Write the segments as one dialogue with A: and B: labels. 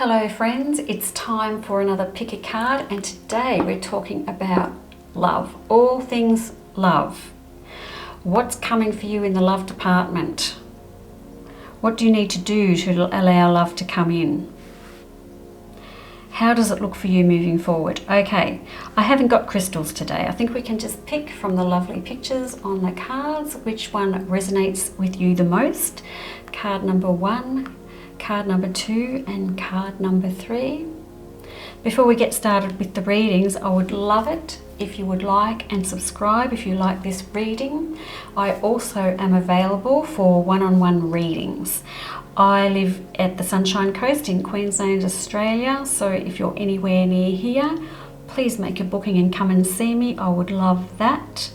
A: Hello friends, it's time for another pick a card, and today we're talking about love, all things love. What's coming for you in the love department? What do you need to do to allow love to come in? How does it look for you moving forward? Okay, I haven't got crystals today. I think we can just pick from the lovely pictures on the cards which one resonates with you the most. Card number 1, card number 2 and card number 3. Before we get started with the readings, I would love it if you would like and subscribe if you like this reading. I also am available for one-on-one readings. I live at the Sunshine Coast in Queensland, Australia, so if you're anywhere near here, please make a booking and come and see me. I would love that.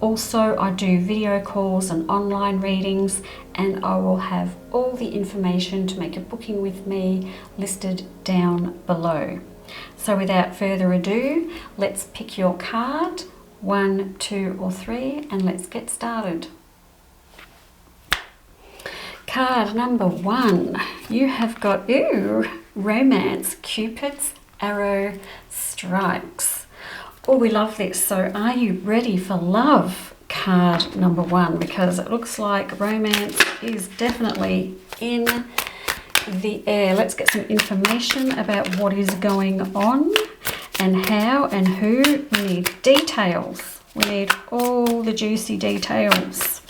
A: Also, I do video calls and online readings, and I will have all the information to make a booking with me listed down below. So without further ado, let's pick your card, 1, 2 or 3, and let's get started. Card number 1, you have got, romance, Cupid's arrow strikes. Oh, we love this. So are you ready for love? Card number 1, because it looks like romance is definitely in the air. Let's get some information about what is going on and how and who. We need details. We need all the juicy details.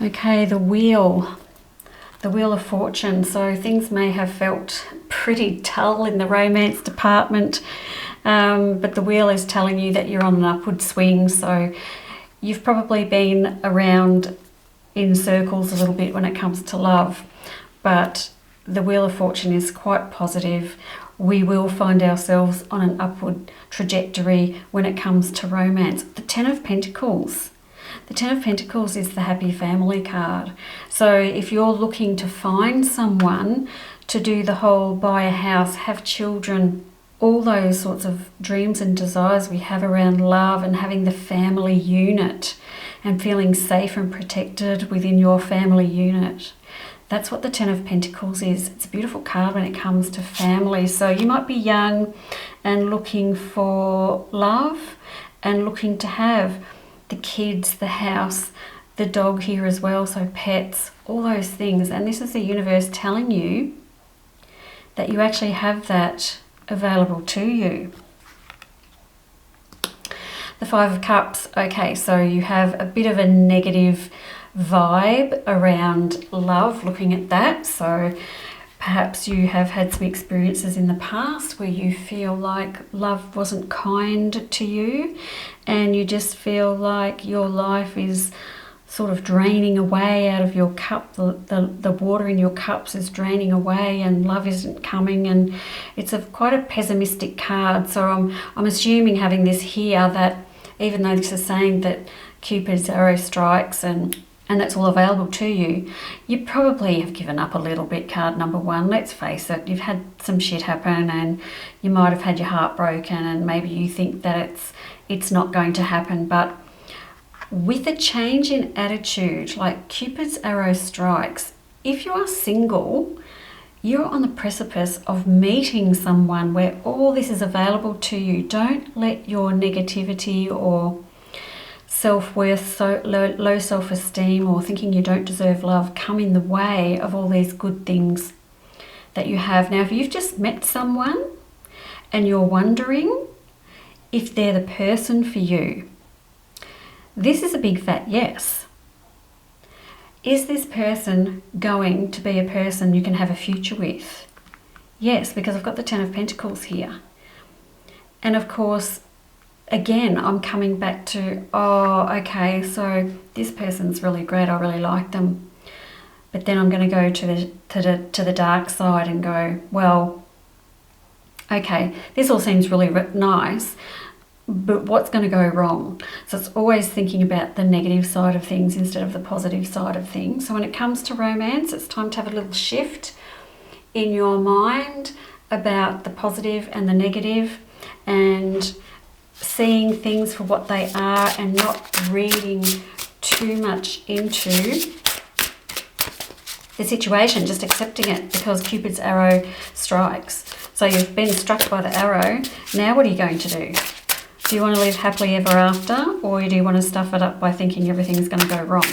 A: Okay, the wheel of fortune. So things may have felt pretty dull in the romance department, but the wheel is telling you that you're on an upward swing. So you've probably been around in circles a little bit when it comes to love, but the wheel of fortune is quite positive. We will find ourselves on an upward trajectory when it comes to romance. The 10 of Pentacles. The 10 of Pentacles is the happy family card. So if you're looking to find someone to do the whole buy a house, have children, all those sorts of dreams and desires we have around love and having the family unit and feeling safe and protected within your family unit. That's what the 10 of Pentacles is. It's a beautiful card when it comes to family. So you might be young and looking for love and looking to have the kids, the house, the dog here as well, so pets, all those things. And this is the universe telling you that you actually have that available to you. The 5 of Cups. Okay, so you have a bit of a negative vibe around love, looking at that. So perhaps you have had some experiences in the past where you feel like love wasn't kind to you and you just feel like your life is sort of draining away out of your cup. The water in your cups is draining away and love isn't coming, and it's quite a pessimistic card. So I'm assuming, having this here, that even though this is saying that Cupid's arrow strikes and that's all available to you, you probably have given up a little bit, card number 1. Let's face it, you've had some shit happen and you might have had your heart broken and maybe you think that it's not going to happen. But with a change in attitude, like Cupid's arrow strikes, if you are single, you're on the precipice of meeting someone where all this is available to you. Don't let your negativity or self-worth, so low self-esteem, or thinking you don't deserve love come in the way of all these good things that you have. Now, if you've just met someone and you're wondering if they're the person for you, this is a big fat yes. Is this person going to be a person you can have a future with? Yes, because I've got the 10 of Pentacles here. And of course, again, I'm coming back to, okay, so this person's really great, I really like them. But then I'm going to go to the dark side and go, well, okay, this all seems really nice, but what's going to go wrong? So it's always thinking about the negative side of things instead of the positive side of things. So when it comes to romance, it's time to have a little shift in your mind about the positive and the negative, and seeing things for what they are and not reading too much into the situation, just accepting it, because Cupid's arrow strikes. So you've been struck by the arrow. Now what are you going to do? Do you want to live happily ever after, or do you want to stuff it up by thinking everything's going to go wrong?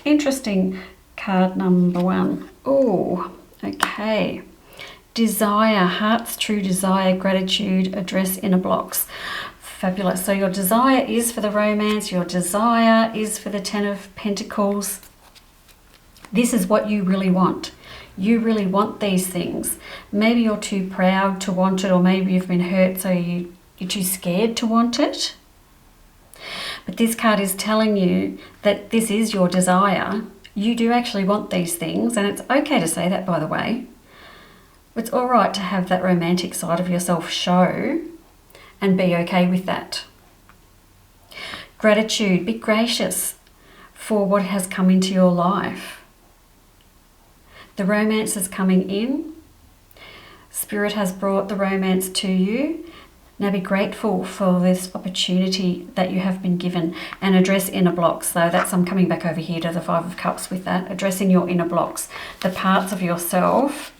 A: Interesting card number 1. Oh, okay. Desire, heart's true desire, gratitude, address inner blocks. Fabulous. So your desire is for the romance, your desire is for the Ten of Pentacles. This is what you really want. You really want these things. Maybe you're too proud to want it, or maybe you've been hurt so you're too scared to want it. But this card is telling you that this is your desire. You do actually want these things, and it's okay to say that, by the way. It's all right to have that romantic side of yourself show and be okay with that. Gratitude, be gracious for what has come into your life. The romance is coming in. Spirit has brought the romance to you. Now be grateful for this opportunity that you have been given, and address inner blocks. So I'm coming back over here to the Five of Cups with that. Addressing your inner blocks, the parts of yourself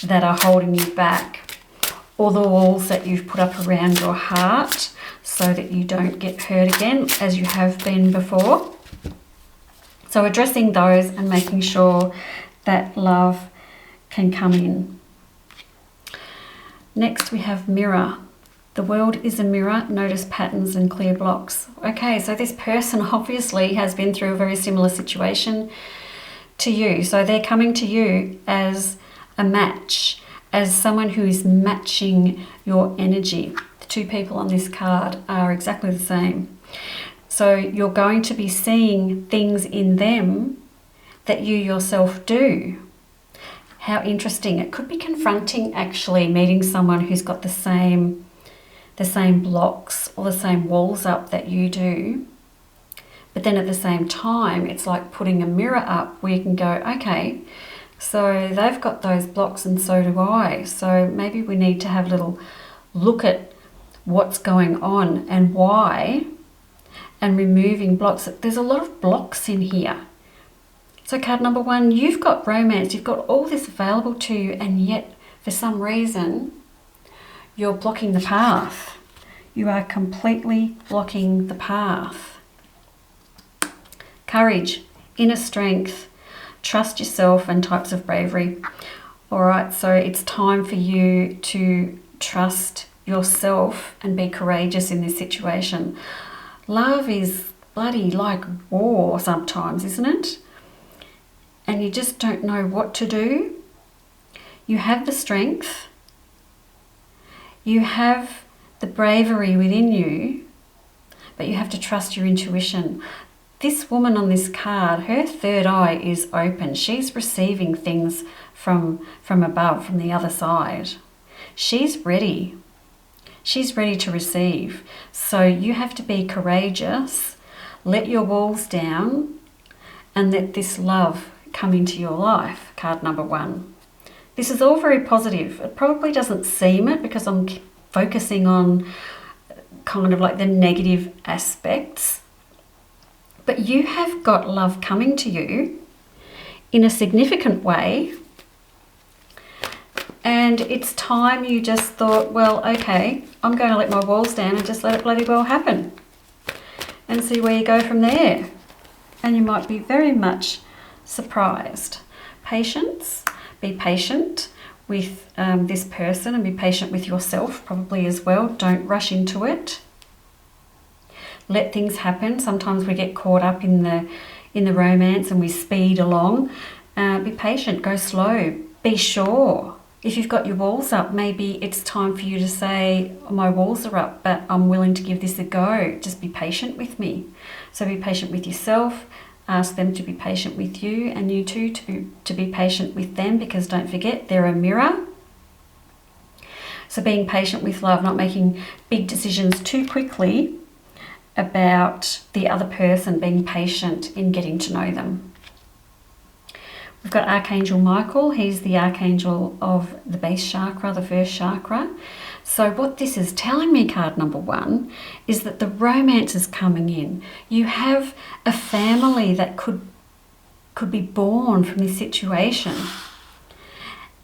A: that are holding you back, or the walls that you've put up around your heart so that you don't get hurt again as you have been before. So addressing those and making sure that love can come in. Next we have mirror. The world is a mirror. Notice patterns and clear blocks. Okay, so this person obviously has been through a very similar situation to you. So they're coming to you as a match, as someone who is matching your energy. The two people on this card are exactly the same. So you're going to be seeing things in them that you yourself do. How interesting. It could be confronting, actually, meeting someone who's got the same blocks or the same walls up that you do. But then at the same time, it's like putting a mirror up where you can go, okay, so they've got those blocks and so do I. So maybe we need to have a little look at what's going on and why, and removing blocks. There's a lot of blocks in here. So card number 1, you've got romance, you've got all this available to you, and yet for some reason you're blocking the path. You are completely blocking the path. Courage, inner strength, trust yourself, and types of bravery. All right, so it's time for you to trust yourself and be courageous in this situation. Love is bloody like war sometimes, isn't it? And you just don't know what to do. You have the strength. You have the bravery within you, but you have to trust your intuition. This woman on this card, her third eye is open. She's receiving things from above, from the other side. She's ready. She's ready to receive. So you have to be courageous, let your walls down, and let this love come into your life, card number 1. This is all very positive. It probably doesn't seem it because I'm focusing on kind of like the negative aspects. But you have got love coming to you in a significant way. And it's time you just thought, well, okay, I'm going to let my walls down and just let it bloody well happen. And see where you go from there. And you might be very much surprised. Patience. Be patient with this person, and be patient with yourself probably as well. Don't rush into it. Let things happen. Sometimes we get caught up in the romance and we speed along. Be patient. Go slow. Be sure. If you've got your walls up, maybe it's time for you to say, my walls are up, but I'm willing to give this a go. Just be patient with me. So be patient with yourself. Ask them to be patient with you, and you too to be patient with them, because don't forget, they're a mirror. So being patient with love, not making big decisions too quickly about the other person, being patient in getting to know them. We've got Archangel Michael. He's the archangel of the base chakra, the first chakra. So what this is telling me, card number 1, is that the romance is coming in. You have a family that could be born from this situation.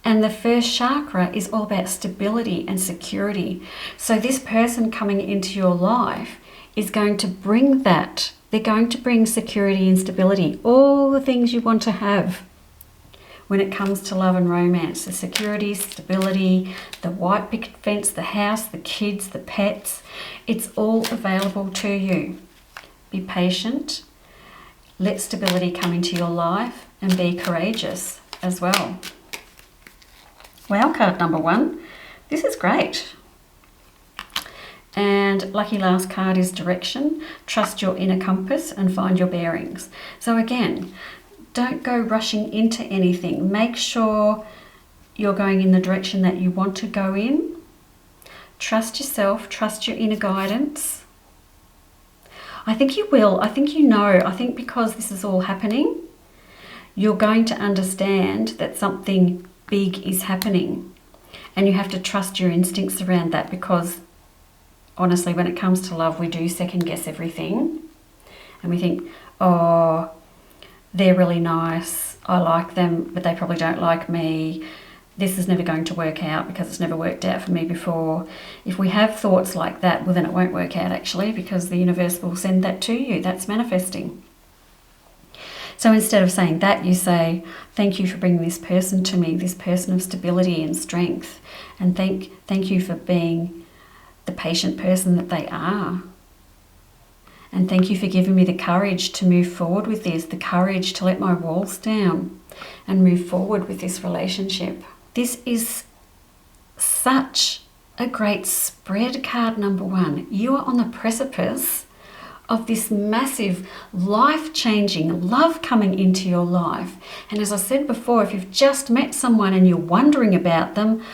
A: And the first chakra is all about stability and security. So this person coming into your life is going to bring that. They're going to bring security and stability, all the things you want to have when it comes to love and romance. The security, stability, the white picket fence, the house, the kids, the pets. It's all available to you. Be patient. Let stability come into your life and be courageous as well. Well, card number 1, this is great. And lucky last card is direction. Trust your inner compass and find your bearings. So again, don't go rushing into anything. Make sure you're going in the direction that you want to go in. Trust yourself, trust your inner guidance. I think you will. I think you know. I think because this is all happening, you're going to understand that something big is happening. And you have to trust your instincts around that, because honestly, when it comes to love, we do second guess everything. And we think, oh, they're really nice. I like them, but they probably don't like me. This is never going to work out because it's never worked out for me before. If we have thoughts like that, well, then it won't work out actually, because the universe will send that to you. That's manifesting. So instead of saying that, you say, thank you for bringing this person to me, this person of stability and strength. And thank you for being the patient person that they are. And thank you for giving me the courage to move forward with this, the courage to let my walls down and move forward with this relationship. This is such a great spread, card number 1. You are on the precipice of this massive, life-changing love coming into your life. And as I said before, if you've just met someone and you're wondering about them,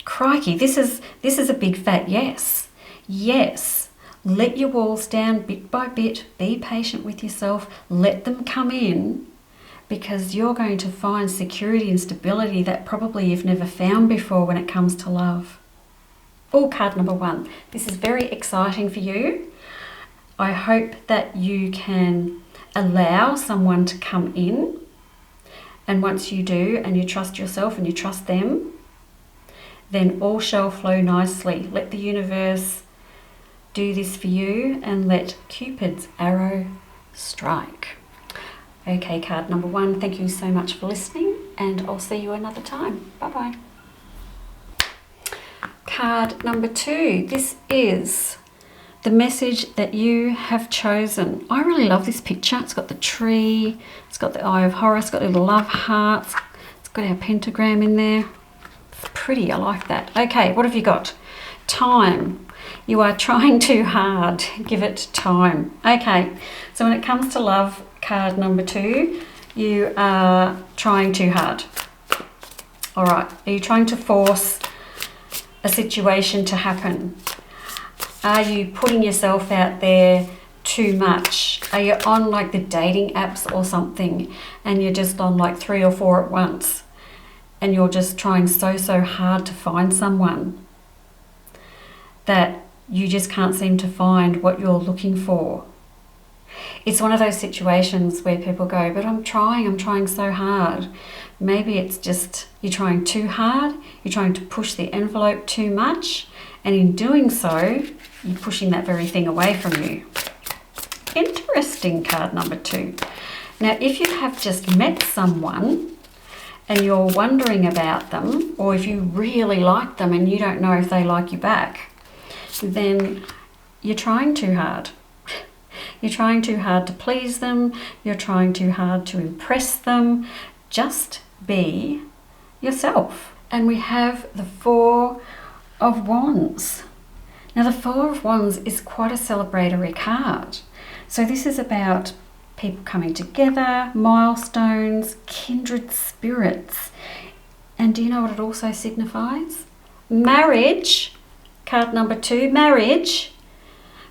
A: crikey, this is a big fat yes. Yes. Let your walls down bit by bit. Be patient with yourself. Let them come in, because you're going to find security and stability that probably you've never found before when it comes to love. Oh, card number 1. This is very exciting for you. I hope that you can allow someone to come in. And once you do, and you trust yourself and you trust them, then all shall flow nicely. Let the universe do this for you and let Cupid's arrow strike. Okay, card number 1, thank you so much for listening, and I'll see you another time. Bye-bye. Card number 2, this is the message that you have chosen. I really love this picture. It's got the tree, it's got the Eye of Horus, it's got little love hearts, it's got our pentagram in there. It's pretty, I like that. Okay, what have you got? Time. You are trying too hard. Give it time. Okay, so when it comes to love, card number 2, you are trying too hard. All right, are you trying to force a situation to happen? Are you putting yourself out there too much? Are you on like the dating apps or something, and you're just on like 3 or 4 at once, and you're just trying so hard to find someone that you just can't seem to find what you're looking for? It's one of those situations where people go, but I'm trying so hard. Maybe it's just you're trying too hard, you're trying to push the envelope too much, and in doing so, you're pushing that very thing away from you. Interesting, card number 2. Now, if you have just met someone and you're wondering about them, or if you really like them and you don't know if they like you back, then you're trying too hard. You're trying too hard to please them. You're trying too hard to impress them. Just be yourself. And we have the 4 of Wands. Now, the 4 of Wands is quite a celebratory card. So this is about people coming together, milestones, kindred spirits. And do you know what it also signifies? Marriage. Card number 2, marriage.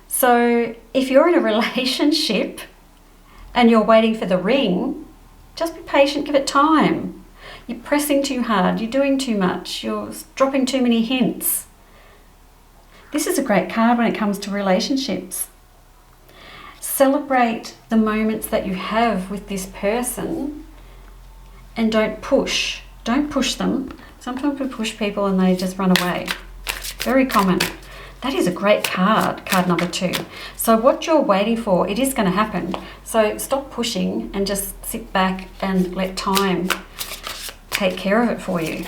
A: So if you're in a relationship and you're waiting for the ring, just be patient, give it time. You're pressing too hard, you're doing too much, you're dropping too many hints. This is a great card when it comes to relationships. Celebrate the moments that you have with this person and don't push. Don't push them. Sometimes we push people and they just run away. Very common. That is a great card, card number 2. So what you're waiting for, it is going to happen. So stop pushing and just sit back and let time take care of it for you.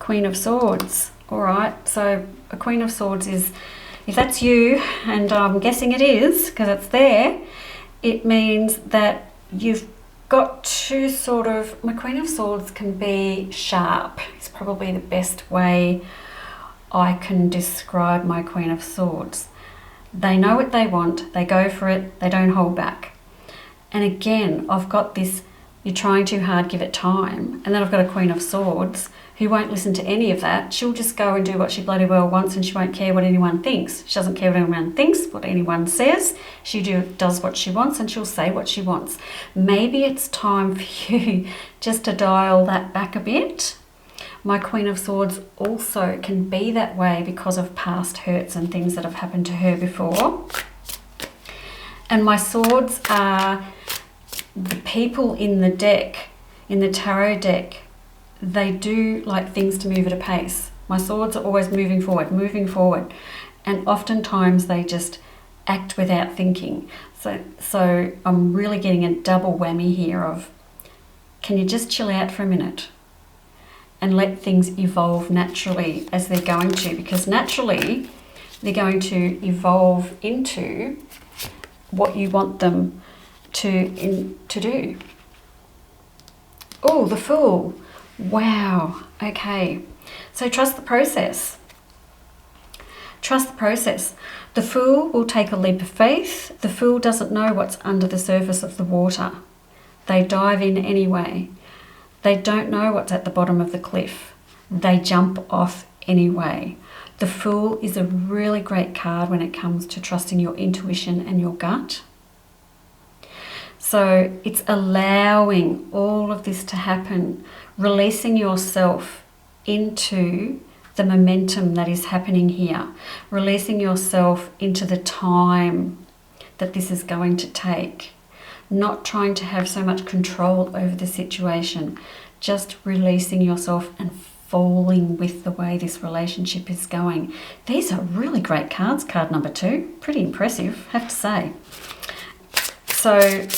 A: Queen of Swords. All right, so a Queen of Swords is, if that's you, and I'm guessing it is because it's there, it means that you've got to sort of, my Queen of Swords can be sharp. It's probably the best way I can describe my Queen of Swords. They know what they want, they go for it, they don't hold back. And again, I've got this, you're trying too hard, give it time. And then I've got a Queen of Swords who won't listen to any of that. She'll just go and do what she bloody well wants, and she won't care what anyone thinks. She doesn't care what anyone thinks, what anyone says. She does what she wants, and she'll say what she wants. Maybe it's time for you just to dial that back a bit. My Queen of Swords also can be that way because of past hurts and things that have happened to her before. And my swords are the people in the deck, in the tarot deck. They do like things to move at a pace. My swords are always moving forward. And oftentimes they just act without thinking. So I'm really getting a double whammy here of, can you just chill out for a minute and let things evolve naturally as they're going to? Because naturally they're going to evolve into what you want them to do. Oh, the Fool. Wow. Okay. So trust the process. Trust the process. The Fool will take a leap of faith. The Fool doesn't know what's under the surface of the water. They dive in anyway. They don't know what's at the bottom of the cliff. They jump off anyway. The Fool is a really great card when it comes to trusting your intuition and your gut. So it's allowing all of this to happen, releasing yourself into the momentum that is happening here, releasing yourself into the time that this is going to take, not trying to have so much control over the situation, just releasing yourself and falling with the way this relationship is going. These are really great cards, card number 2. Pretty impressive, I have to say. So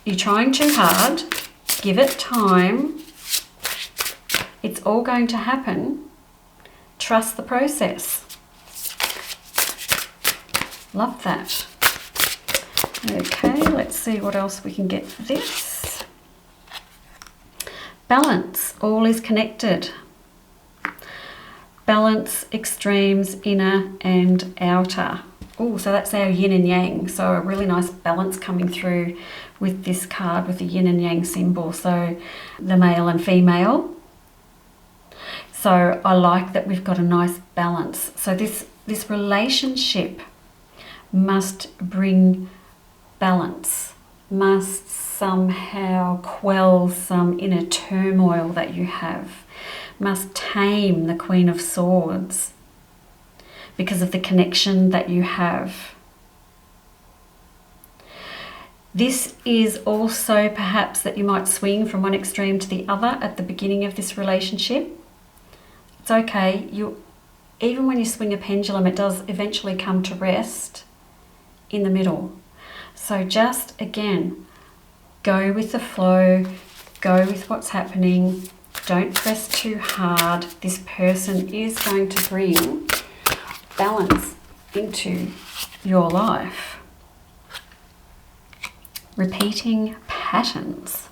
A: you're trying too hard, give it time. It's all going to happen. Trust the process. Love that. Okay, let's see what else we can get for this. Balance, all is connected. Balance, extremes, inner and outer. Oh, so that's our yin and yang. So a really nice balance coming through with this card with the yin and yang symbol. So the male and female. So I like that we've got a nice balance. So this relationship must bring balance, must somehow quell some inner turmoil that you have, must tame the Queen of Swords because of the connection that you have. This is also perhaps that you might swing from one extreme to the other at the beginning of this relationship. It's okay. Even when you swing a pendulum, it does eventually come to rest in the middle. So just, again, go with the flow, go with what's happening. Don't press too hard. This person is going to bring balance into your life. Repeating patterns.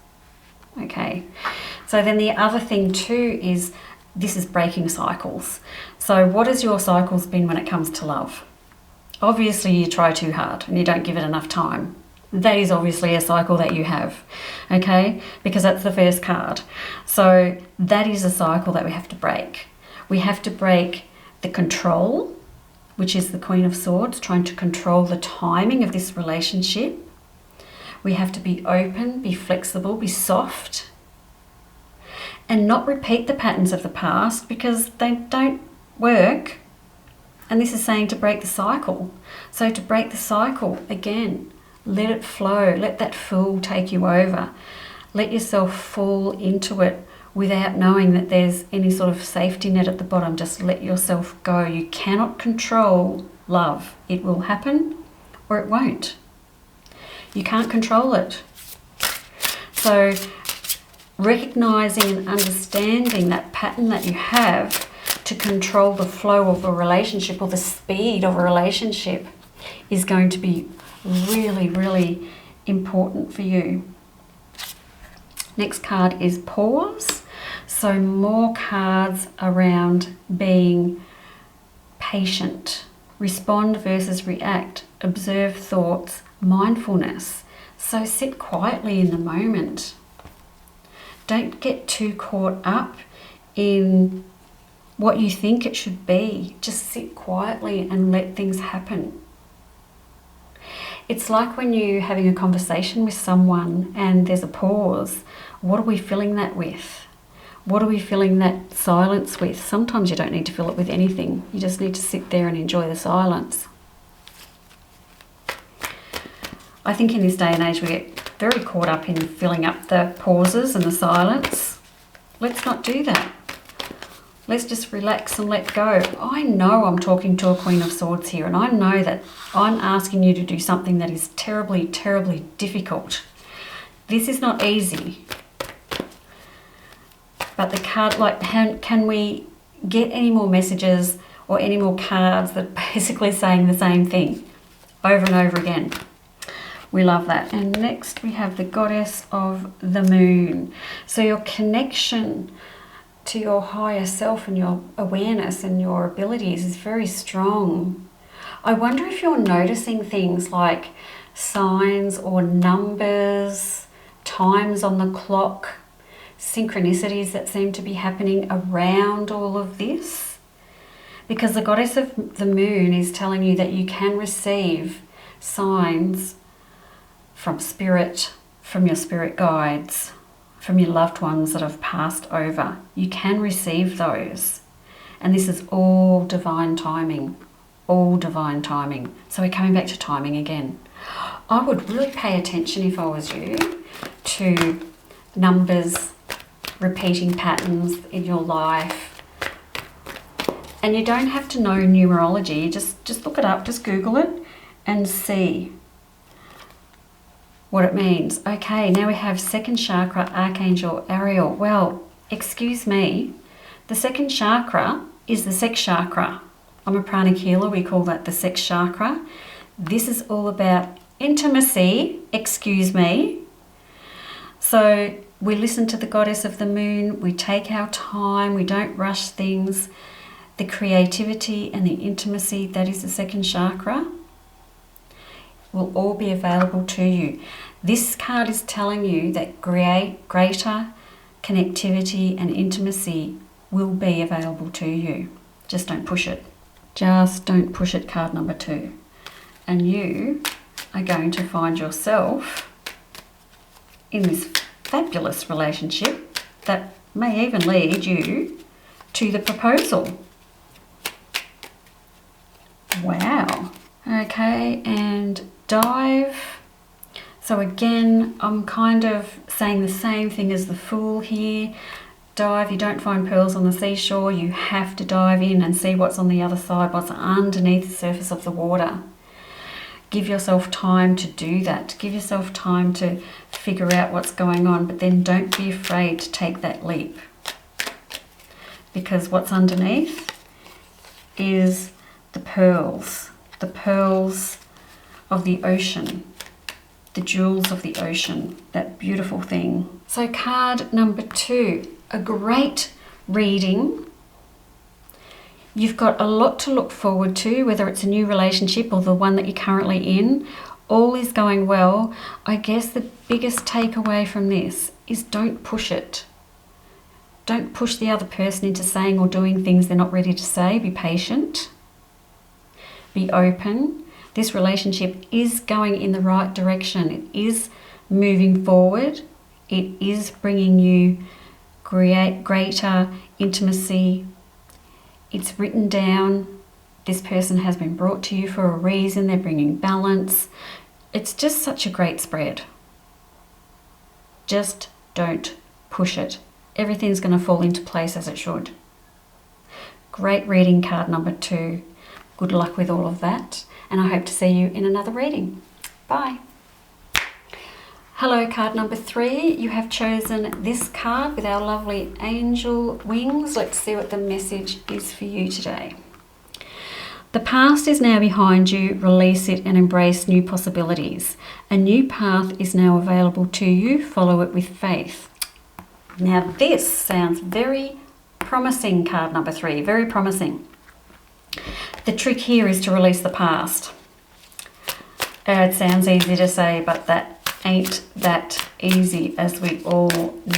A: Okay, so then the other thing too is this is breaking cycles. So what has your cycles been when it comes to love? Obviously you try too hard and you don't give it enough time. That is obviously a cycle that you have, okay? Because that's the first card. So that is a cycle that we have to break. We have to break the control, which is the Queen of Swords, trying to control the timing of this relationship. We have to be open, be flexible, be soft. and not repeat the patterns of the past because they don't work. And this is saying to break the cycle. So to break the cycle, again, let it flow. Let that fool take you over. Let yourself fall into it without knowing that there's any sort of safety net at the bottom. Just let yourself go. You cannot control love. It will happen or it won't. You can't control it. So recognizing and understanding that pattern that you have to control the flow of a relationship or the speed of a relationship is going to be really, really important for you. Next card is pause. So more cards around being patient. Respond versus react. Observe thoughts. Mindfulness. So sit quietly in the moment. Don't get too caught up in what you think it should be. Just sit quietly and let things happen. It's like when you're having a conversation with someone and there's a pause. What are we filling that with? What are we filling that silence with? Sometimes you don't need to fill it with anything. You just need to sit there and enjoy the silence. I think in this day and age we get very caught up in filling up the pauses and the silence. Let's not do that. Let's just relax and let go. I know I'm talking to a Queen of Swords here, and I know that I'm asking you to do something that is terribly, terribly difficult. This is not easy. But the card, like, can we get any more messages or any more cards that are basically saying the same thing over and over again? We love that. And next we have the Goddess of the Moon. So your connection to your higher self and your awareness and your abilities is very strong. I wonder if you're noticing things like signs or numbers, times on the clock, synchronicities that seem to be happening around all of this. Because the Goddess of the Moon is telling you that you can receive signs from spirit, from your spirit guides, from your loved ones that have passed over. You can receive those. And this is all divine timing. All divine timing. So we're coming back to timing again. I would really pay attention, if I was you, to numbers, repeating patterns in your life. And you don't have to know numerology. Just look it up, just Google it and see what it means. Okay, now we have second chakra, Archangel Ariel. Well, excuse me, the second chakra is the sex chakra. I'm a pranic healer, we call that the sex chakra. This is all about intimacy, excuse me. So we listen to the Goddess of the Moon, we take our time, we don't rush things. The creativity and the intimacy, that is the second chakra, will all be available to you. This card is telling you that greater connectivity and intimacy will be available to you. Just don't push it. Just don't push it, card number 2. And you are going to find yourself in this fabulous relationship that may even lead you to the proposal. Wow. Okay, and dive. So again, I'm kind of saying the same thing as the Fool here. Dive, you don't find pearls on the seashore. You have to dive in and see what's on the other side, what's underneath the surface of the water. Give yourself time to do that. Give yourself time to figure out what's going on, but then don't be afraid to take that leap. Because what's underneath is the pearls of the ocean, the jewels of the ocean, that beautiful thing. So card number 2, a great reading. You've got a lot to look forward to, whether it's a new relationship or the one that you're currently in. All is going well. I guess the biggest takeaway from this is don't push it. Don't push the other person into saying or doing things they're not ready to say. Be patient. Be open. This relationship is going in the right direction. It is moving forward. It is bringing you create greater intimacy. It's written down. This person has been brought to you for a reason. They're bringing balance. It's just such a great spread. Just don't push it. Everything's going to fall into place as it should. Great reading, card number 2. Good luck with all of that. And I hope to see you in another reading. Bye. Hello, card number 3. You have chosen this card with our lovely angel wings. Let's see what the message is for you today. The past is now behind you. Release it and embrace new possibilities. A new path is now available to you. Follow it with faith. Now this sounds very promising, card number 3. Very promising. The trick here is to release the past. It sounds easy to say, but that ain't that easy, as we all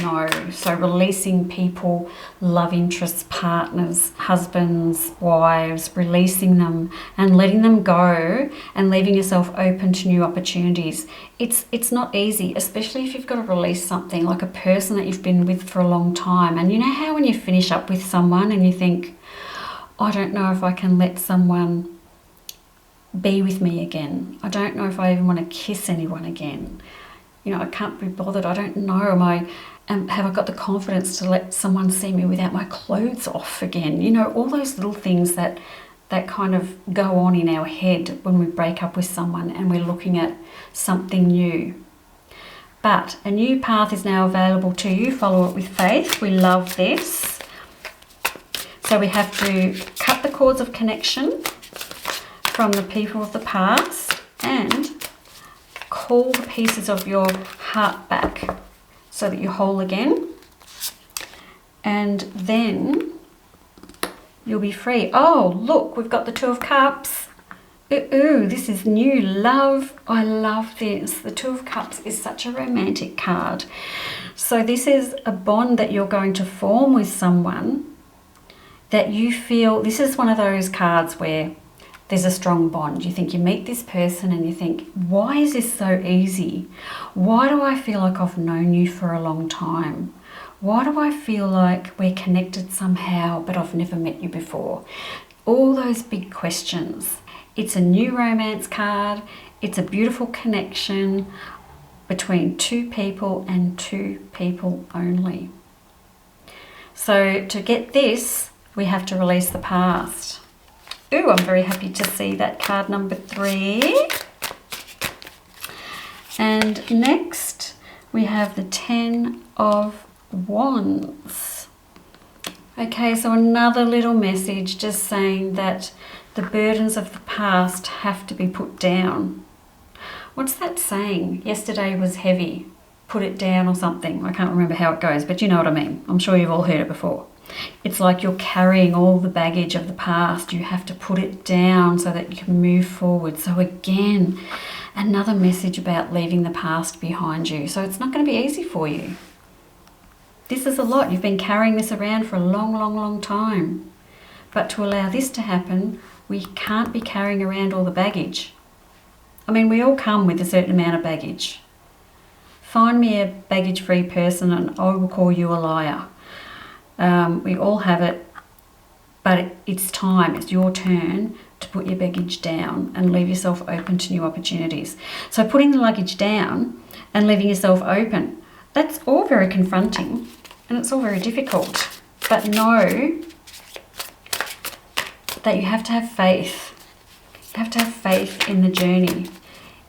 A: know. So releasing people, love interests, partners, husbands, wives, releasing them and letting them go and leaving yourself open to new opportunities. It's not easy, especially if you've got to release something like a person that you've been with for a long time. And you know how when you finish up with someone and you think, I don't know if I can let someone be with me again. I don't know if I even want to kiss anyone again. You know, I can't be bothered. I don't know. Have I got the confidence to let someone see me without my clothes off again? You know, all those little things that kind of go on in our head when we break up with someone and we're looking at something new. But a new path is now available to you. Follow it with faith. We love this. So we have to cut the cords of connection from the people of the past and call the pieces of your heart back so that you're whole again. And then you'll be free. Oh, look, we've got the 2 of Cups. Ooh, this is new love. I love this. The 2 of Cups is such a romantic card. So this is a bond that you're going to form with someone that you feel, this is one of those cards where there's a strong bond. You think you meet this person and you think, why is this so easy? Why do I feel like I've known you for a long time? Why do I feel like we're connected somehow, but I've never met you before? All those big questions. It's a new romance card. It's a beautiful connection between 2 people and 2 people only. So to get this, we have to release the past. Ooh, I'm very happy to see that, card number 3. And next we have the 10 of Wands. Okay, so another little message just saying that the burdens of the past have to be put down. What's that saying? Yesterday was heavy, put it down or something. I can't remember how it goes, but you know what I mean. I'm sure you've all heard it before. It's like you're carrying all the baggage of the past. You have to put it down so that you can move forward. So again, another message about leaving the past behind you. So it's not going to be easy for you. This is a lot. You've been carrying this around for a long, long, long time. But to allow this to happen, we can't be carrying around all the baggage. I mean, we all come with a certain amount of baggage. Find me a baggage-free person and I will call you a liar. We all have it, but it's time, it's your turn to put your baggage down and leave yourself open to new opportunities. So putting the luggage down and leaving yourself open, that's all very confronting and it's all very difficult. But know that you have to have faith. You have to have faith in the journey,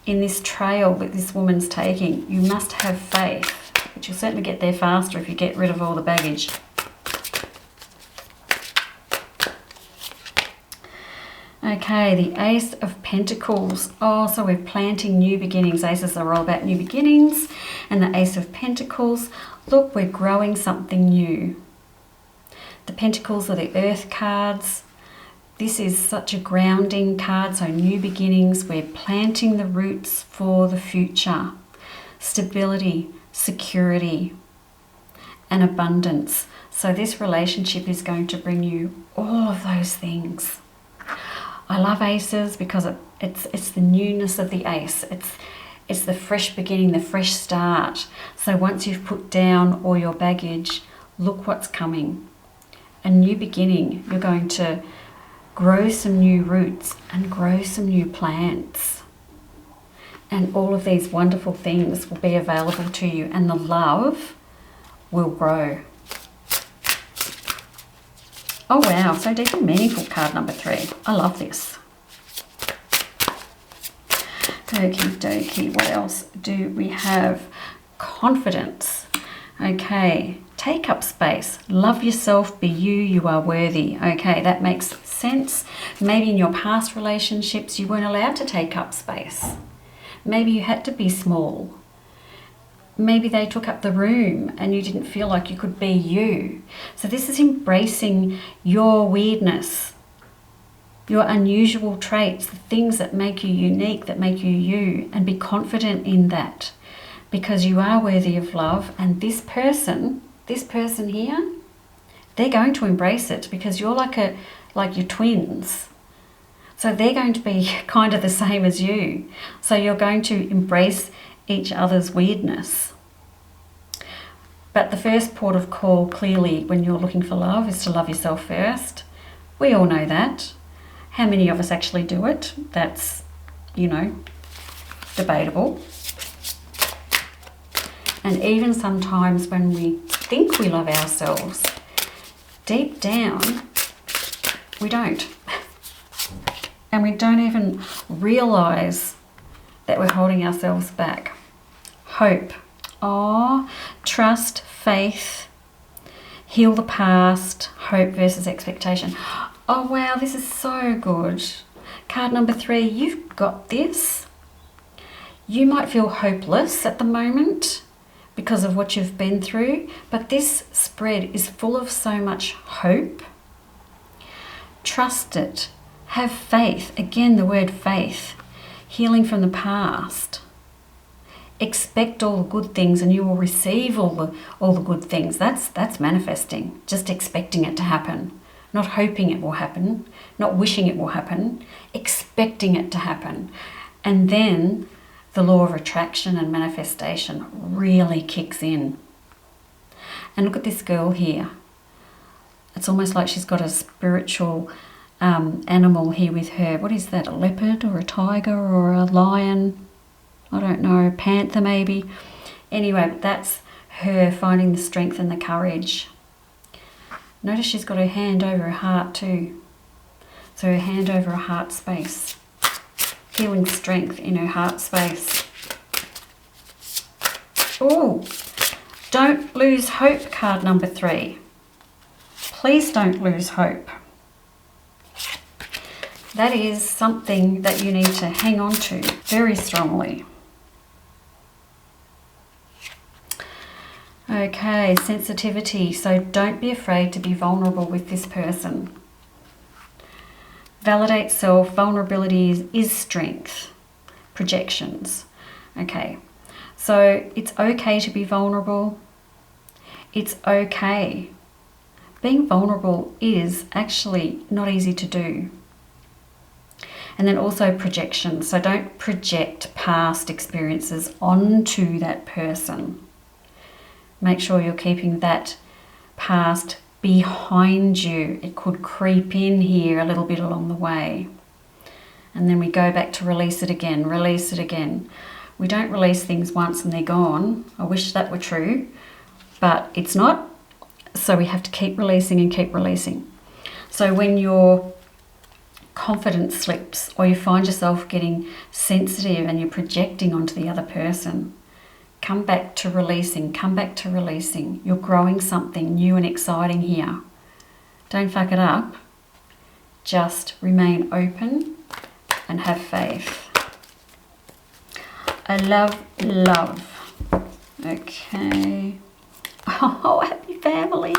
A: in this trail that this woman's taking. You must have faith, but you'll certainly get there faster if you get rid of all the baggage. Okay, the Ace of Pentacles. Oh, so we're planting new beginnings. Aces are all about new beginnings. And the Ace of Pentacles, look, we're growing something new. The Pentacles are the Earth cards. This is such a grounding card, so new beginnings. We're planting the roots for the future. Stability, security, and abundance. So this relationship is going to bring you all of those things. I love aces because it's the newness of the ace. It's the fresh beginning, the fresh start. So once you've put down all your baggage, look what's coming. A new beginning. You're going to grow some new roots and grow some new plants. And all of these wonderful things will be available to you, and the love will grow. Oh wow, so deep and meaningful, card number 3. I love this. Okie dokie, what else do we have? Confidence. Okay, take up space. Love yourself, be you, you are worthy. Okay, that makes sense. Maybe in your past relationships you weren't allowed to take up space. Maybe you had to be small. Maybe they took up the room and you didn't feel like you could be you. So this is embracing your weirdness, your unusual traits, the things that make you unique, that make you you, and be confident in that, because you are worthy of love. And this person here, they're going to embrace it, because you're like your twins. So they're going to be kind of the same as you. So you're going to embrace each other's weirdness. But the first port of call, clearly, when you're looking for love, is to love yourself first. We all know that. How many of us actually do it? That's, debatable. And even sometimes when we think we love ourselves, deep down, we don't. And we don't even realize that we're holding ourselves back. Hope. Oh, trust, faith, heal the past, hope versus expectation. Oh wow, this is so good. Card number 3, you've got this. You might feel hopeless at the moment because of what you've been through, but this spread is full of so much hope. Trust it. Have faith. Again, the word faith. Healing from the past. Expect all the good things and you will receive all the good things. That's manifesting. Just expecting it to happen. Not hoping it will happen. Not wishing it will happen. Expecting it to happen. And then the law of attraction and manifestation really kicks in. And look at this girl here. It's almost like she's got a spiritual animal here with her. What is that? A leopard or a tiger or a lion? I don't know. Panther maybe. Anyway, that's her finding the strength and the courage. Notice she's got her hand over her heart too. So her hand over her heart space. Healing strength in her heart space. Oh, don't lose hope, card number 3. Please don't lose hope. That is something that you need to hang on to very strongly. Okay, sensitivity. So don't be afraid to be vulnerable with this person. Validate self. Vulnerability is strength. Projections. Okay, so it's okay to be vulnerable. It's okay. Being vulnerable is actually not easy to do. And then also projection. So don't project past experiences onto that person. Make sure you're keeping that past behind you. It could creep in here a little bit along the way. And then we go back to release it again, release it again. We don't release things once and they're gone. I wish that were true, but it's not. So we have to keep releasing and keep releasing. So when your confidence slips or you find yourself getting sensitive and you're projecting onto the other person, come back to releasing, come back to releasing. You're growing something new and exciting here. Don't fuck it up. Just remain open and have faith. I love love. Okay. Oh, happy family.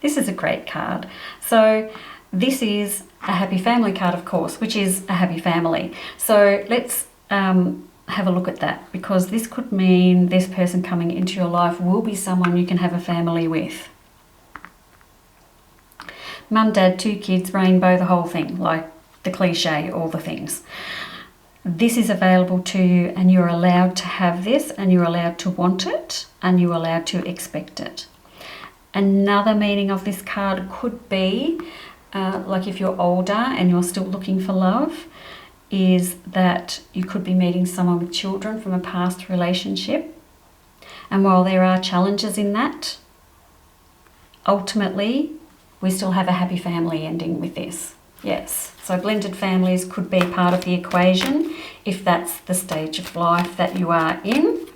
A: This is a great card. So this is a happy family card, of course, which is a happy family. So let's have a look at that, because this could mean this person coming into your life will be someone you can have a family with. Mum, dad, 2 kids, rainbow, the whole thing, like the cliche, all the things. This is available to you and you're allowed to have this and you're allowed to want it and you're allowed to expect it. Another meaning of this card could be, like if you're older and you're still looking for love, is that you could be meeting someone with children from a past relationship. And while there are challenges in that, ultimately, we still have a happy family ending with this. Yes, so blended families could be part of the equation if that's the stage of life that you are in.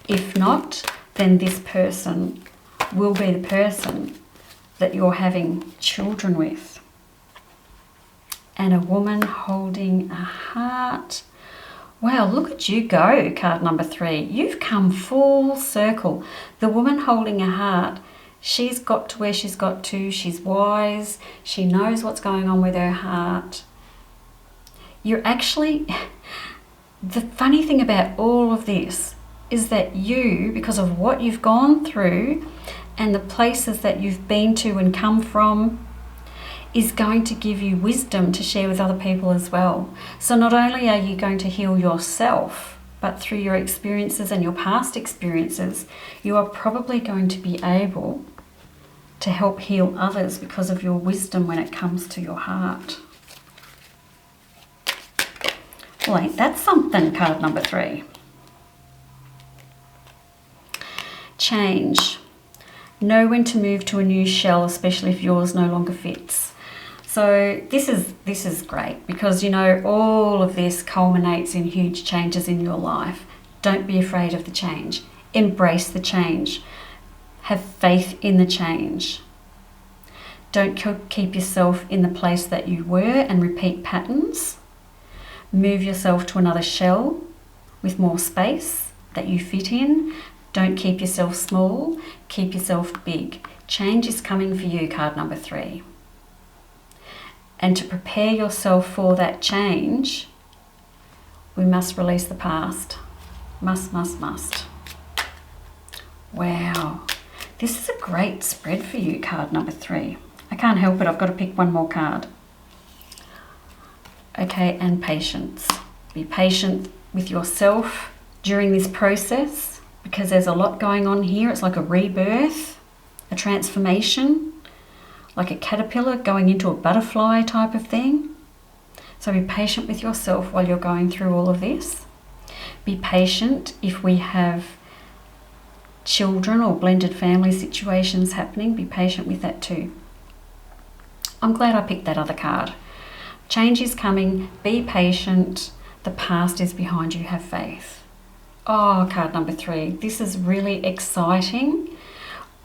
A: If not, then this person will be the person that you're having children with. And a woman holding a heart. Wow, look at you go, card number 3. You've come full circle. The woman holding a heart, she's got to where she's got to. She's wise. She knows what's going on with her heart. You're actually... The funny thing about all of this is that you, because of what you've gone through and the places that you've been to and come from, is going to give you wisdom to share with other people as well. So not only are you going to heal yourself, but through your experiences and your past experiences, you are probably going to be able to help heal others because of your wisdom when it comes to your heart. Well, ain't that something, card number 3. Change. Know when to move to a new shell, especially if yours no longer fits. So this is great because, you know, all of this culminates in huge changes in your life. Don't be afraid of the change. Embrace the change. Have faith in the change. Don't keep yourself in the place that you were and repeat patterns. Move yourself to another shell with more space that you fit in. Don't keep yourself small, keep yourself big. Change is coming for you, card number 3. And to prepare yourself for that change, we must release the past. Must. Wow. This is a great spread for you, card number 3. I can't help it, I've got to pick one more card. Okay, and patience. Be patient with yourself during this process because there's a lot going on here. It's like a rebirth, a transformation, like a caterpillar going into a butterfly type of thing. So be patient with yourself while you're going through all of this. Be patient if we have children or blended family situations happening. Be patient with that too. I'm glad I picked that other card. Change is coming. Be patient. The past is behind you. Have faith. Oh, card number 3. This is really exciting.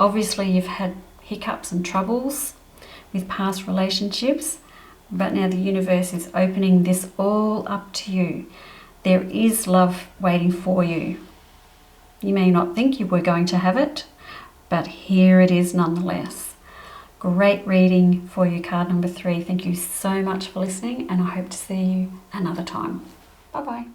A: Obviously, you've had hiccups and troubles with past relationships, but now the universe is opening this all up to you. There is love waiting for you. You may not think you were going to have it, but here it is nonetheless. Great reading for you, card number 3. Thank you so much for listening, and I hope to see you another time. Bye-bye.